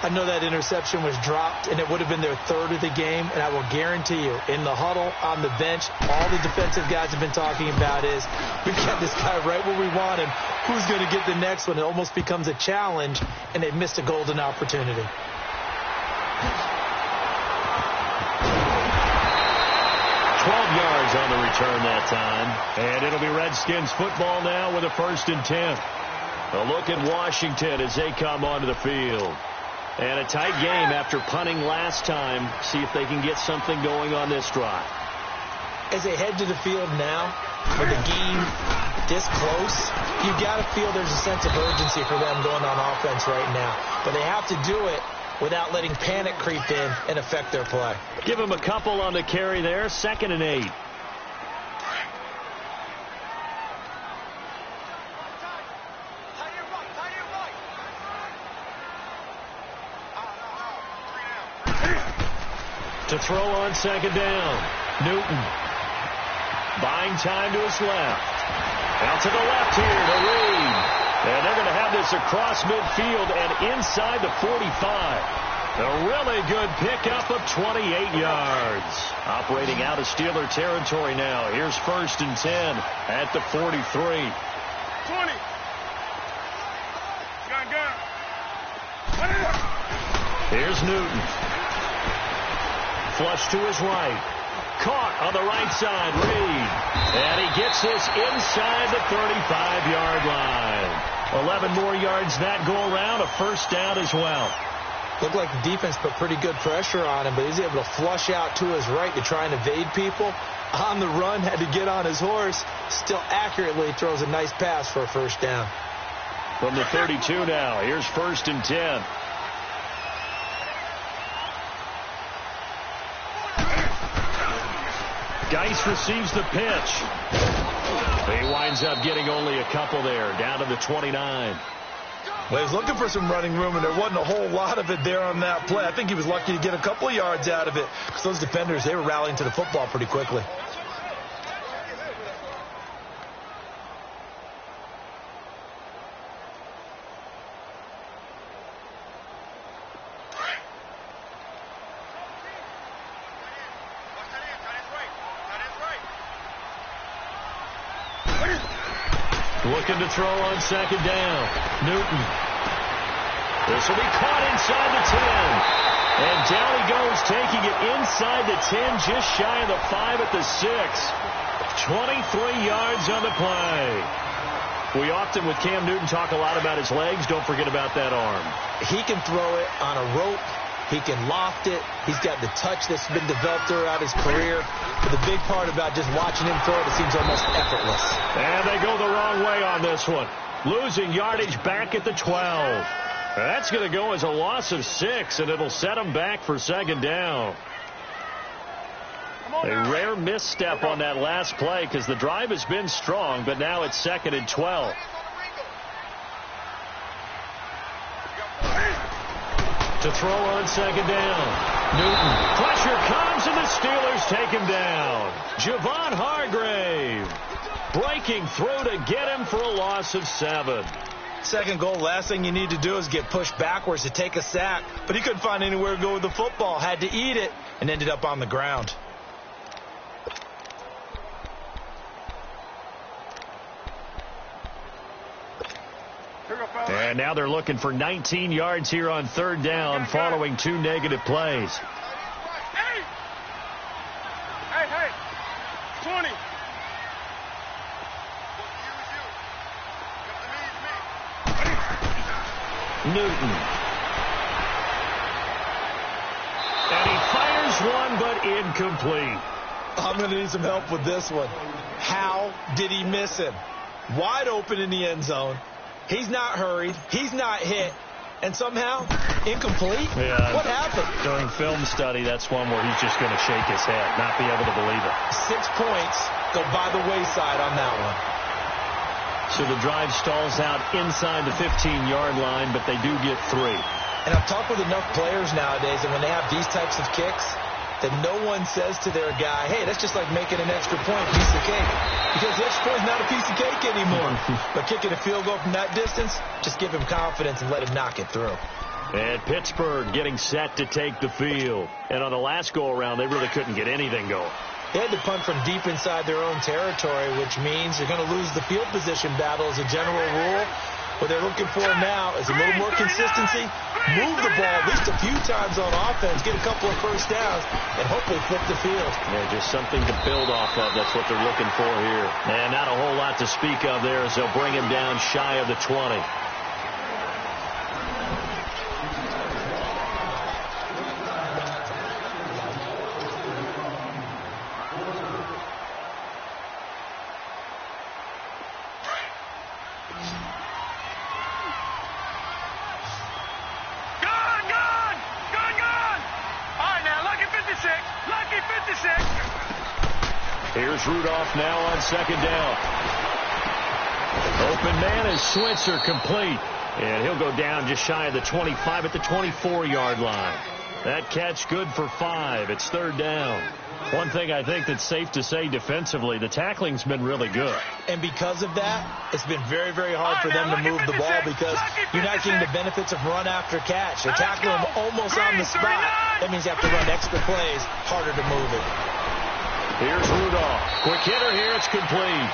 I know that interception was dropped, and it would have been their 3rd of the game. And I will guarantee you, in the huddle, on the bench, all the defensive guys have been talking about is, we've got this guy right where we want him. Who's going to get the next one? It almost becomes a challenge, and they missed a golden opportunity. 12 yards on the return that time. And it'll be Redskins football now with a 1st and 10. A look at Washington as they come onto the field. And a tight game after punting last time. See if they can get something going on this drive. as they head to the field now, with the game this close, you got to feel there's a sense of urgency for them going on offense right now. But they have to do it without letting panic creep in and affect their play. Give them a couple on the carry there, 2nd and 8. To throw on 2nd down. Newton. Buying time to his left. Out to the left here to Reed. And they're going to have this across midfield and inside the 45. A really good pickup of 28 yards. Operating out of Steeler territory now. Here's 1st and 10 at the 43. 20. Gun. Here's Newton. Flush to his right. Caught on the right side, Reed. And he gets this inside the 35-yard line. 11 more yards that go around, a 1st down as well. Looked like the defense put pretty good pressure on him, but he's able to flush out to his right to try and evade people. On the run, had to get on his horse. Still accurately throws a nice pass for a 1st down. From the 32 now, here's 1st and 10. Geis receives the pitch. He winds up getting only a couple there, down to the 29. Well, he was looking for some running room, and there wasn't a whole lot of it there on that play. I think he was lucky to get a couple of yards out of it, because those defenders, they were rallying to the football pretty quickly. Looking to throw on 2nd down. Newton. This will be caught inside the 10. And down he goes, taking it inside the 10, just shy of the 5 at the 6. 23 yards on the play. We often, with Cam Newton, talk a lot about his legs. Don't forget about that arm. He can throw it on a rope. He can loft it. He's got the touch that's been developed throughout his career. But the big part about just watching him throw it seems almost effortless. And they go the wrong way on this one. Losing yardage back at the 12. That's going to go as a loss of 6, and it'll set them back for 2nd down. A rare misstep on that last play because the drive has been strong, but now it's 2nd and 12. To throw on 2nd down. Newton. Pressure comes, and the Steelers take him down. Javon Hargrave breaking through to get him for a loss of 7. 2nd goal, last thing you need to do is get pushed backwards to take a sack. But he couldn't find anywhere to go with the football. Had to eat it and ended up on the ground. And now they're looking for 19 yards here on 3rd down following 2 negative plays. Hey, 20. Newton. And he fires one, but incomplete. I'm going to need some help with this one. How did he miss him? Wide open in the end zone. He's not hurried. He's not hit. And somehow, incomplete? Yeah. What happened? During film study, that's one where he's just going to shake his head, not be able to believe it. 6 points go by the wayside on that one. So the drive stalls out inside the 15-yard line, but they do get 3. And I've talked with enough players nowadays, and when they have these types of kicks, that no one says to their guy, hey, that's just like making an extra point, piece of cake. Because the extra point is not a piece of cake anymore. But kicking a field goal from that distance, just give him confidence and let him knock it through. And Pittsburgh getting set to take the field. And on the last go-around, they really couldn't get anything going. They had to punt from deep inside their own territory, which means they're going to lose the field position battle as a general rule. What they're looking for now is a little more consistency, move the ball at least a few times on offense, get a couple of 1st downs, and hopefully flip the field. Yeah, just something to build off of. That's what they're looking for here. And not a whole lot to speak of there as they'll bring him down shy of the 20. Here's Rudolph now on second down. Open man is Switzer, complete. And he'll go down just shy of the 25 at the 24-yard line. That catch good for 5. It's third down. One thing I think that's safe to say defensively, the tackling's been really good. And because of that, it's been very, very hard for them to move the ball because you're not getting the benefits of run after catch. They tackle him almost on the spot. That means you have to run extra plays, harder to move it. Here's Rudolph. Quick hitter here. It's complete.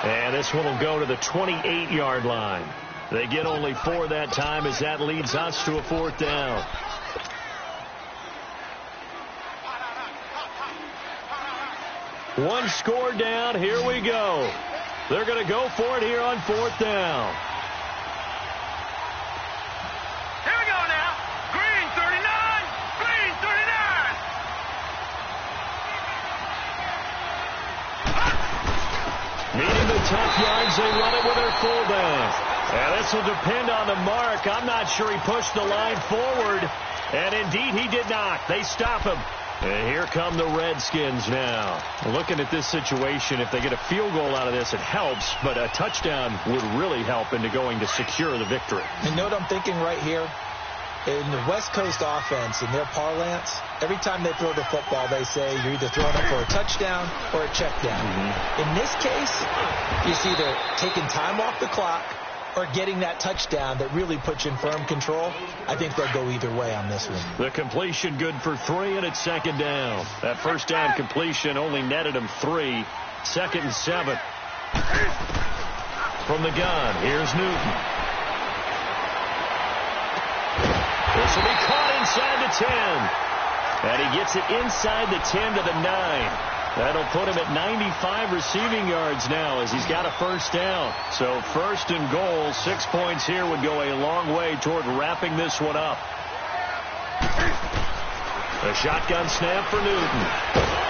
And this one will go to the 28-yard line. They get only 4 that time as that leads us to a fourth down. One score down. Here we go. They're going to go for it here on fourth down. Here we go now. Green 39. Green 39. Needing the tough yards, they run it with their fullback. And this will depend on the mark. I'm not sure he pushed the line forward. And indeed, he did not. They stop him. And here come the Redskins now. Looking at this situation, if they get a field goal out of this, it helps. But a touchdown would really help into going to secure the victory. And note I'm thinking right here, in the West Coast offense, in their parlance, every time they throw the football, they say you're either throwing it for a touchdown or a check down. In this case, it's either taking time off the clock or getting that touchdown that really puts you in firm control. I think they'll go either way on this one. The completion good for 3, and it's second down. That first down completion only netted him 3. Second and 7. From the gun, here's Newton. This will be caught inside the 10. And he gets it inside the 10 to the 9. That'll put him at 95 receiving yards now as he's got a first down. So first and goal, 6 points here would go a long way toward wrapping this one up. A shotgun snap for Newton.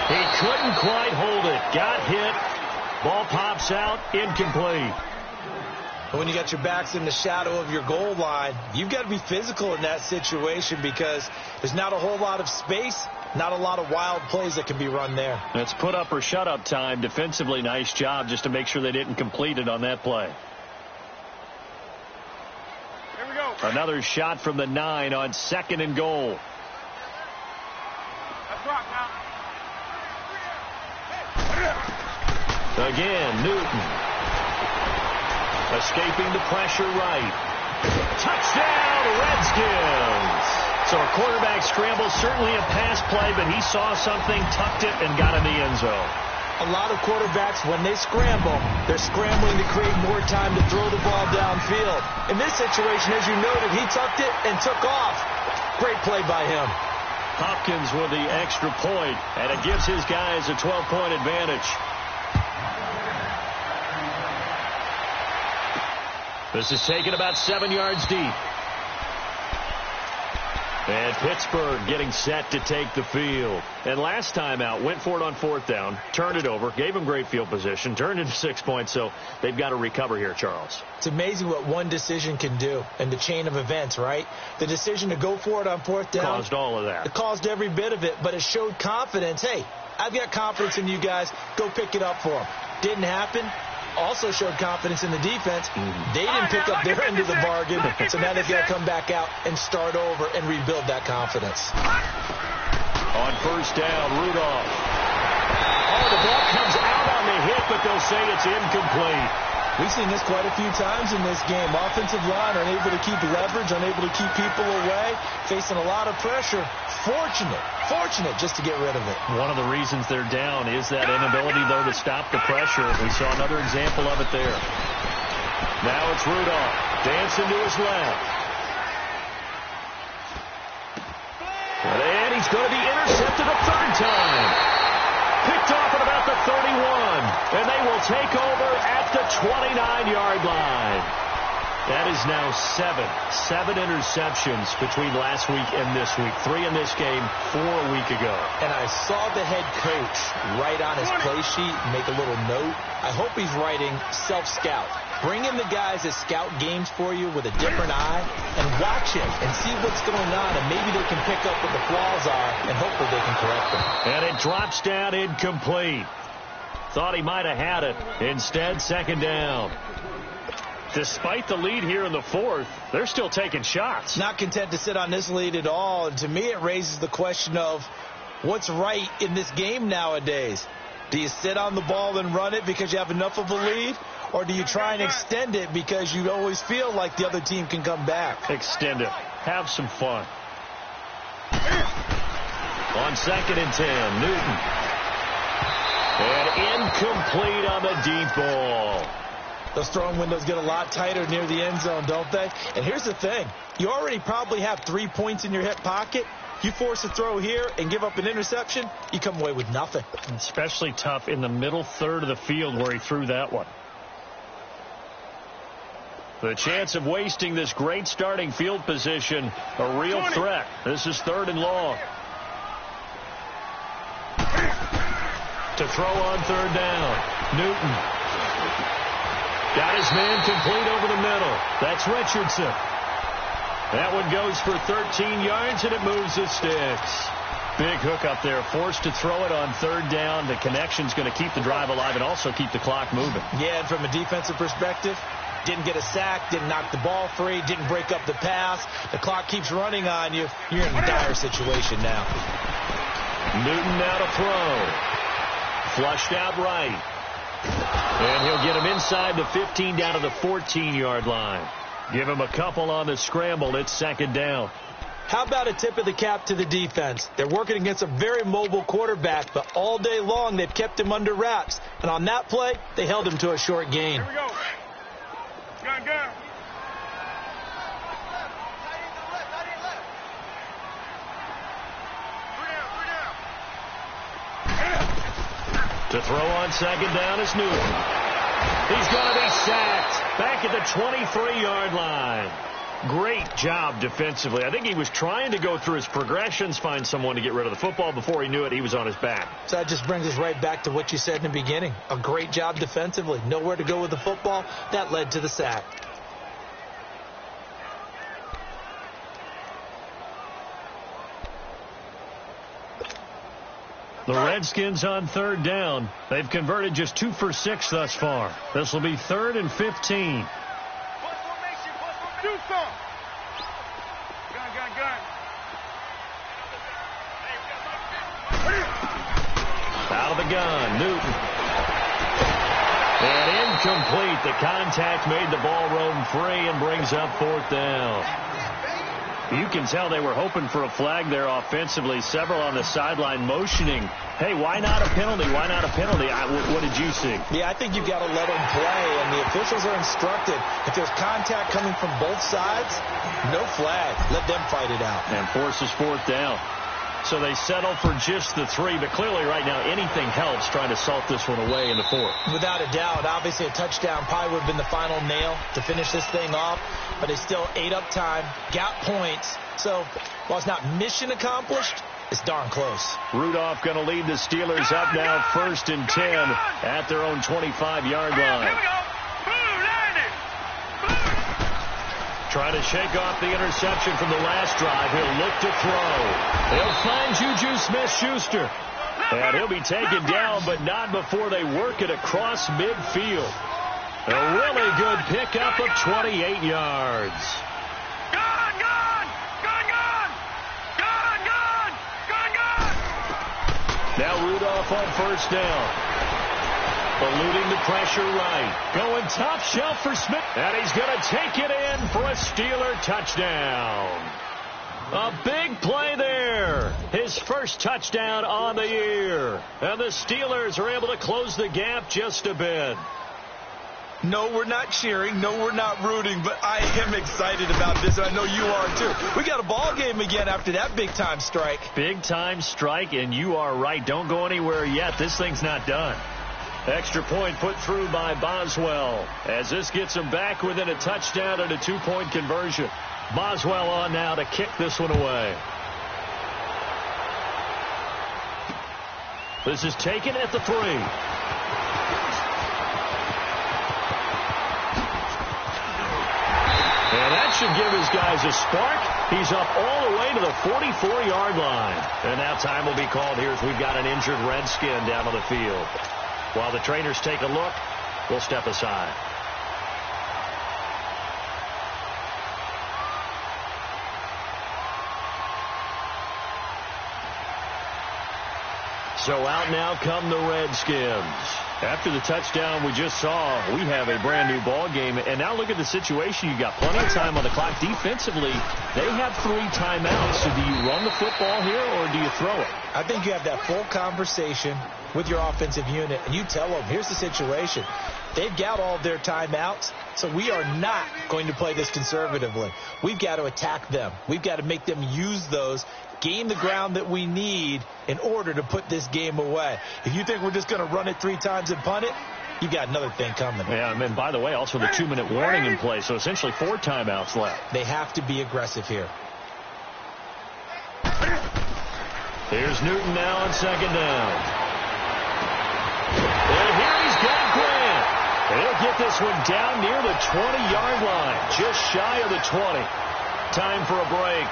He couldn't quite hold it. Got hit. Ball pops out. Incomplete. When you got your backs in the shadow of your goal line, you've got to be physical in that situation because there's not a whole lot of space. Not a lot of wild plays that can be run there. It's put up or shut up time. Defensively, nice job just to make sure they didn't complete it on that play. Here we go. Another shot from the 9 on second and goal. Let's rock now. Again, Newton. Escaping the pressure right. Touchdown, Redskins. So a quarterback scramble, certainly a pass play, but he saw something, tucked it, and got in the end zone. A lot of quarterbacks, when they scramble, they're scrambling to create more time to throw the ball downfield. In this situation, as you noted, he tucked it and took off. Great play by him. Hopkins with the extra point, and it gives his guys a 12-point advantage. This is taken about 7 yards deep. And Pittsburgh getting set to take the field. And last time out, went for it on fourth down, turned it over, gave them great field position, turned into 6 points, so they've got to recover here, Charles. It's amazing what one decision can do in the chain of events, right? The decision to go for it on fourth down caused all of that. It caused every bit of it, but it showed confidence. Hey, I've got confidence in you guys. Go pick it up for them. Didn't happen. Also showed confidence in the defense. They didn't pick up their end of the bargain, so now they've got to come back out and start over and rebuild that confidence. On first down, Rudolph. Oh, the ball comes out on the hit, but they'll say it's incomplete. We've seen this quite a few times in this game. Offensive line unable to keep leverage, unable to keep people away, facing a lot of pressure. Fortunate just to get rid of it. One of the reasons they're down is that inability, though, to stop the pressure. We saw another example of it there. Now it's Rudolph. Dancing to his left. And he's going to be intercepted a third time. Picked off at about the 31. And they will take over at the 29-yard line. That is now 7 interceptions between last week and this week. 3 in this game, 4 a week ago. And I saw the head coach write on his play sheet, make a little note. I hope he's writing self-scout. Bring in the guys that scout games for you with a different eye and watch it and see what's going on, and maybe they can pick up what the flaws are, and hopefully they can correct them. And it drops down incomplete. Thought he might have had it. Instead, second down. Despite the lead here in the fourth, they're still taking shots. Not content to sit on this lead at all. And to me, it raises the question of what's right in this game nowadays. Do you sit on the ball and run it because you have enough of a lead? Or do you try and extend it because you always feel like the other team can come back? Extend it. Have some fun. On 2nd and 10, Newton. And incomplete on the deep ball. Those throwing windows get a lot tighter near the end zone, don't they? And here's the thing. You already probably have 3 points in your hip pocket. You force a throw here and give up an interception, you come away with nothing. Especially tough in the middle third of the field where he threw that one. The chance of wasting this great starting field position, a real threat. This is 3rd and long. To throw on 3rd down, Newton. Got his man complete over the middle. That's Richardson. That one goes for 13 yards, and it moves the sticks. Big hook up there, forced to throw it on 3rd down. The connection's going to keep the drive alive and also keep the clock moving. Yeah, and from a defensive perspective, didn't get a sack, didn't knock the ball free, didn't break up the pass. The clock keeps running on you. You're in a dire situation now. Newton now to throw. Flushed out right. And he'll get him inside the 15 down to the 14-yard line. Give him a couple on the scramble. It's 2nd down. How about a tip of the cap to the defense? They're working against a very mobile quarterback, but all day long they've kept him under wraps. And on that play, they held him to a short gain. Here we go. Gun. To throw on 2nd down is Newton. He's going to be sacked back at the 23-yard line. Great job defensively. I think he was trying to go through his progressions, find someone to get rid of the football. Before he knew it, he was on his back. So that just brings us right back to what you said in the beginning. A great job defensively. Nowhere to go with the football. That led to the sack. The Redskins on 3rd down. They've converted just 2 for 6 thus far. This will be 3rd and 15. Do some. Gun. Out of the gun, Newton. And incomplete. The contact made the ball roam free and brings up 4th down. You can tell they were hoping for a flag there offensively. Several on the sideline motioning. Hey, why not a penalty? Why not a penalty? What did you see? Yeah, I think you've got to let them play, and the officials are instructed. If there's contact coming from both sides, no flag. Let them fight it out. And forces 4th down. So they settle for just the 3, but clearly right now anything helps trying to salt this one away in the 4th. Without a doubt, obviously a touchdown probably would have been the final nail to finish this thing off, but they still ate up time, got points. So while it's not mission accomplished, it's darn close. Rudolph going to lead the Steelers up now 1st and 10 at their own 25-yard line. Here we go. Blue, landed. Trying to shake off the interception from the last drive. He'll look to throw. He'll find Juju Smith-Schuster. And he'll be taken down, but not before they work it across midfield. A really good pickup of 28 yards. Now Rudolph on 1st down. Eluding the pressure right. Going top shelf for Smith. And he's going to take it in for a Steeler touchdown. A big play there. His first touchdown on the year. And the Steelers are able to close the gap just a bit. No, we're not cheering. No, we're not rooting. But I am excited about this, and I know you are too. We got a ball game again after that big-time strike. Big-time strike, and you are right. Don't go anywhere yet. This thing's not done. Extra point put through by Boswell as this gets him back within a touchdown and a 2-point conversion. Boswell on now to kick this one away. This is taken at the 3. And that should give his guys a spark. He's up all the way to the 44-yard line. And now time will be called here as we've got an injured Redskin down on the field. While the trainers take a look, we'll step aside. So out now come the Redskins. After the touchdown we just saw, we have a brand new ball game. And now look at the situation. You got plenty of time on the clock. Defensively, they have 3 timeouts. So do you run the football here or do you throw it? I think you have that full conversation with your offensive unit, and you tell them, here's the situation. They've got all of their timeouts, so we are not going to play this conservatively. We've got to attack them. We've got to make them use those, gain the ground that we need in order to put this game away. If you think we're just going to run it 3 times and punt it, you've got another thing coming. Yeah, and then, by the way, also the 2-minute warning in play, so essentially 4 timeouts left. They have to be aggressive here. Here's Newton now on 2nd down. And here he's got Grant. He'll get this one down near the 20-yard line, just shy of the 20. Time for a break.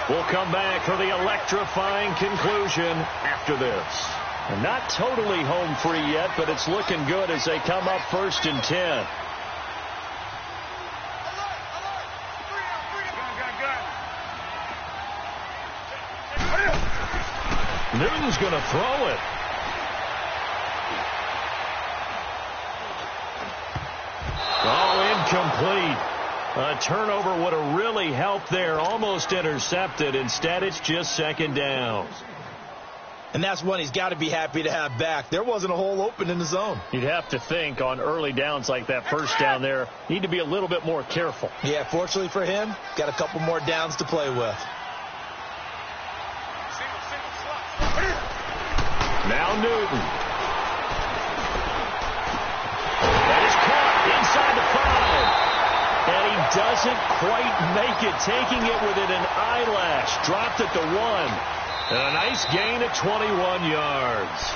We'll come back for the electrifying conclusion after this. And not totally home free yet, but it's looking good as they come up 1st and 10. Newton's going to throw it. Oh, incomplete. A turnover would have really helped there. Almost intercepted. Instead, it's just 2nd down. And that's one he's got to be happy to have back. There wasn't a hole open in the zone. You'd have to think on early downs like that 1st down there, need to be a little bit more careful. Yeah, fortunately for him, got a couple more downs to play with. Now Newton. That is caught inside the 5. And he doesn't quite make it, taking it within an eyelash. Dropped at the 1. And a nice gain of 21 yards.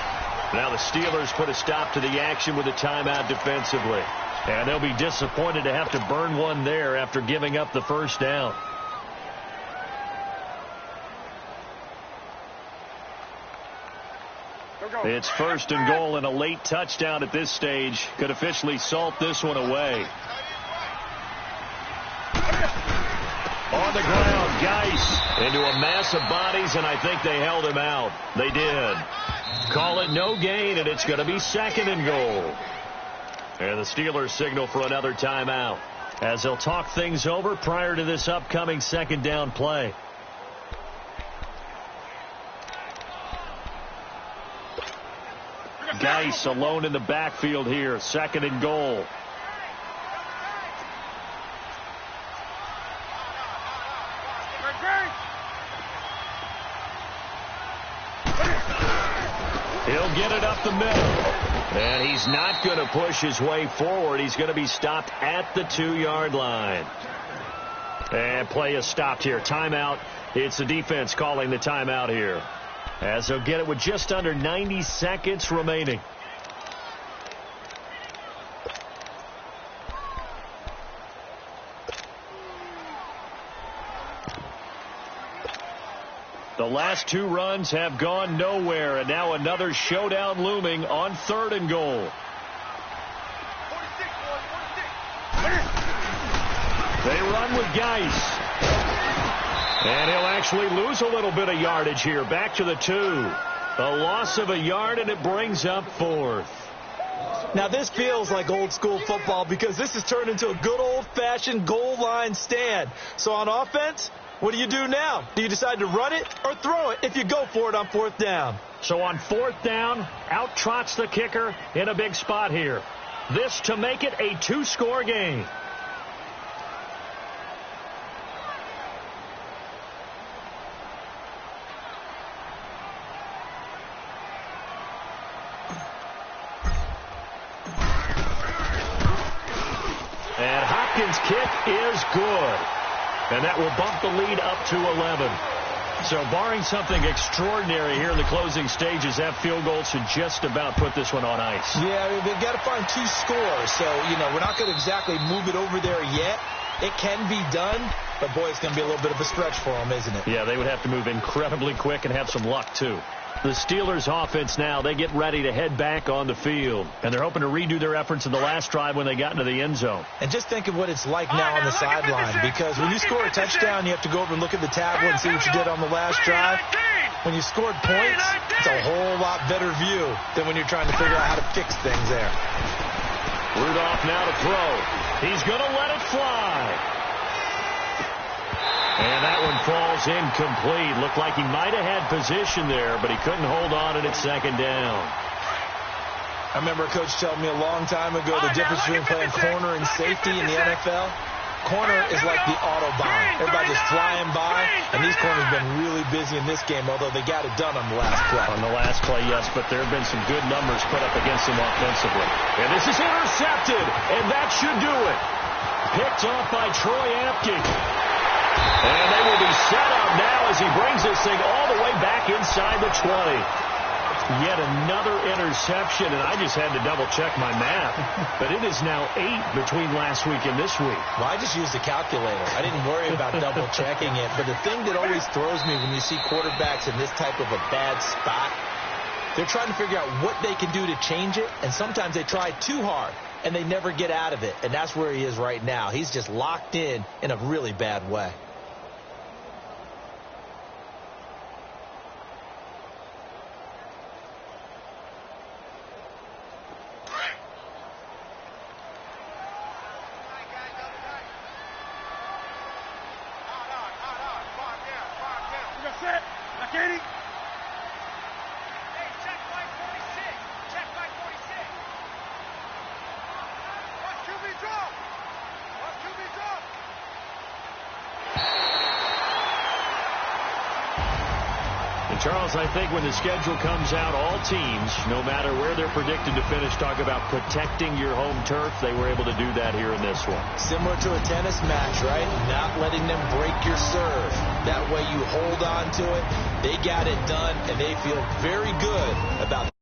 Now the Steelers put a stop to the action with a timeout defensively. And they'll be disappointed to have to burn one there after giving up the 1st down. It's 1st and goal, and a late touchdown at this stage could officially salt this one away. On the ground, Geis into a mass of bodies, and I think they held him out. They did. Call it no gain, and it's going to be 2nd and goal. And the Steelers signal for another timeout as they'll talk things over prior to this upcoming 2nd down play. Geis alone in the backfield here. 2nd and goal. He'll get it up the middle. And he's not going to push his way forward. He's going to be stopped at the 2-yard line. And play is stopped here. Timeout. It's the defense calling the timeout here, as they'll get it with just under 90 seconds remaining. The last 2 runs have gone nowhere, and now another showdown looming on 3rd and goal. They run with Geis. And he'll actually lose a little bit of yardage here. Back to the 2. A loss of a yard, and it brings up 4th. Now, this feels like old school football because this has turned into a good old-fashioned goal line stand. So on offense, what do you do now? Do you decide to run it or throw it if you go for it on 4th down? So on 4th down, out trots the kicker in a big spot here. This to make it a 2-score game. And Hopkins' kick is good. And that will bump the lead up to 11. So barring something extraordinary here in the closing stages, that field goal should just about put this one on ice. Yeah, they've got to find 2 scores. So, we're not going to exactly move it over there yet. It can be done, but, boy, it's going to be a little bit of a stretch for them, isn't it? Yeah, they would have to move incredibly quick and have some luck, too. The Steelers offense now, they get ready to head back on the field. And they're hoping to redo their efforts in the last drive when they got into the end zone. And just think of what it's like now on the sideline, because when you score a touchdown, you have to go over and look at the tablet and see what you did on the last drive. When you scored points, it's a whole lot better view than when you're trying to figure out how to fix things there. Rudolph now to throw. He's going to let it fly. And that one falls incomplete. Looked like he might have had position there, but he couldn't hold on to it at second down. I remember a coach telling me a long time ago the difference between playing corner and safety in the NFL. Corner is like the Autobahn. Everybody just flying by, and these corners have been really busy in this game, although they got it done on the last play. On the last play, yes, but there have been some good numbers put up against him offensively. And this is intercepted, and that should do it. Picked off by Troy Apke. And they will be set up now as he brings this thing all the way back inside the 20. Yet another interception, and I just had to double-check my math. But it is now 8 between last week and this week. Well, I just used a calculator. I didn't worry about double-checking it. But the thing that always throws me when you see quarterbacks in this type of a bad spot, they're trying to figure out what they can do to change it, and sometimes they try too hard, and they never get out of it. And that's where he is right now. He's just locked in a really bad way. Charles, I think when the schedule comes out, all teams, no matter where they're predicted to finish, talk about protecting your home turf. They were able to do that here in this one. Similar to a tennis match, right? Not letting them break your serve. That way you hold on to it. They got it done, and they feel very good about it.